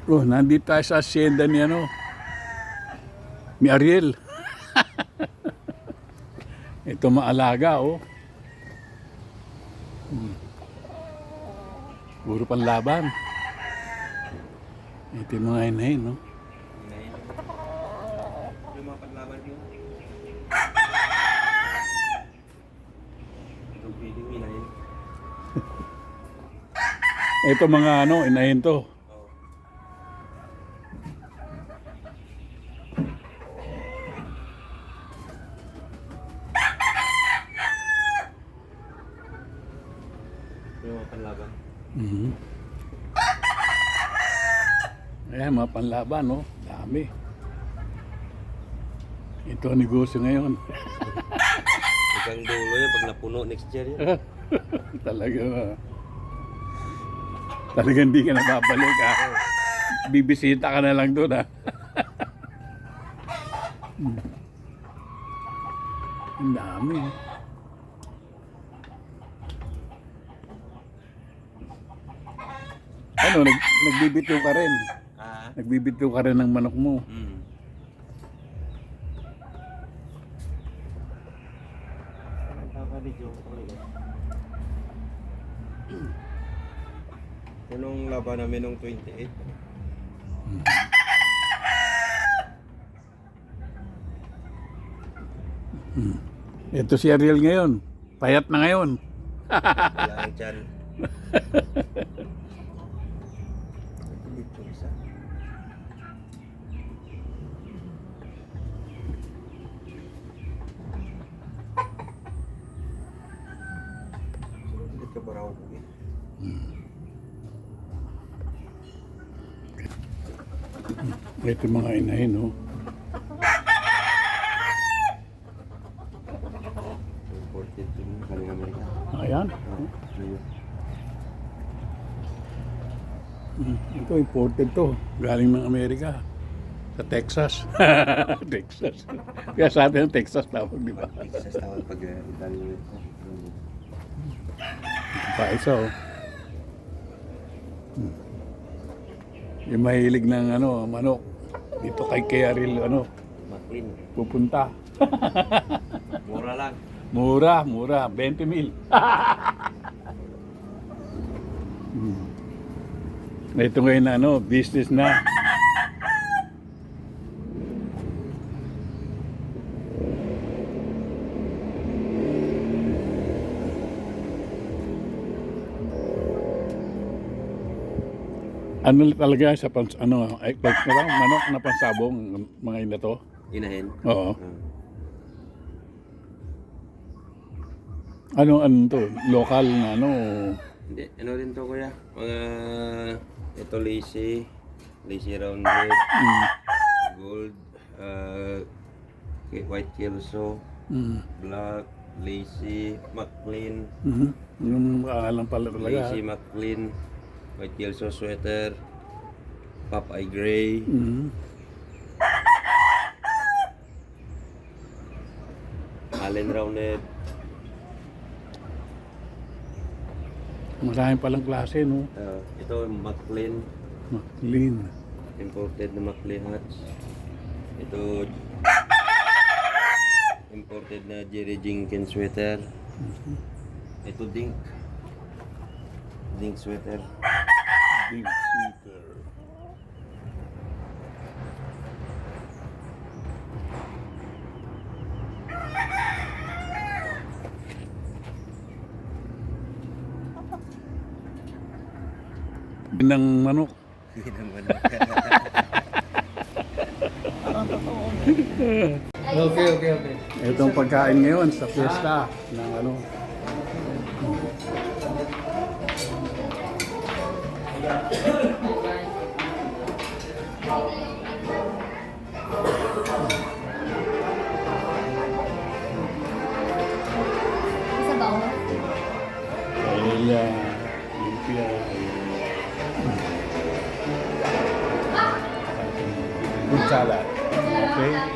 Oh, nandito tayo sa asyenda ni ano, ni Ariel. Ito maalaga, oh. Puro panlaban. Ito yung mga inahin, no? Yung mga paglaban yun. Itong feeling inahin. Ito mga ano, inahin to. Oo. Yung mga panlaban. Mhm. Ayan, mga panlaban, no? Dami. Ito ang negosyo ngayon. Hanggang dulo yan pag napuno next year yan. Talagang hindi ka na babalik, ha? Bibisita ka na lang doon, ha? Ang dami. Ano, nagbibitiw ka rin? Ah. Nagbibitiw ka rin ng manok mo. Hmm. Anong laban namin nung 28? Ito si Ariel ngayon. Payat na ngayon. Wala ang tiyan. Ito dito isa. Hindi ka baraw po eh. Ito mga inahin, no? Imported to galing Amerika. Ayan. Ayun. Ito, imported to. Galing ng Amerika. Sa Texas. Texas. Kaya sa atin, Texas tawag, di ba? Texas tawag pag Italy. Pa isa, oh. Yung mahilig ng ano, manok. Dito kay Ariel, ano, McLean. pupunta. Mura lang. Mura. 20,000. Ito ngayon na, ano, business na. Ano talaga sa ano, ay, manok na pansabong mga ina to? Inahin. Oo. Ano to? Local na ano? Hindi, ano rin to kuya? Mga ito lazy rounded, gold, white kelso, black, lazy, McLean, Yung alam pala talaga. lazy McLean, white kelso sweater, Popeye gray, Allen rounded, Maraming palang klase, no? ito McLean, Clean. imported na McLean hats. Ito imported na Jerry Jenkins sweater. Ito Dink sweater. Big sweater. Ng manok. Okay. Itong pagkain ngayon sa fiesta ng ano. Sa baon. Paella, lumpia, good salad. Okay?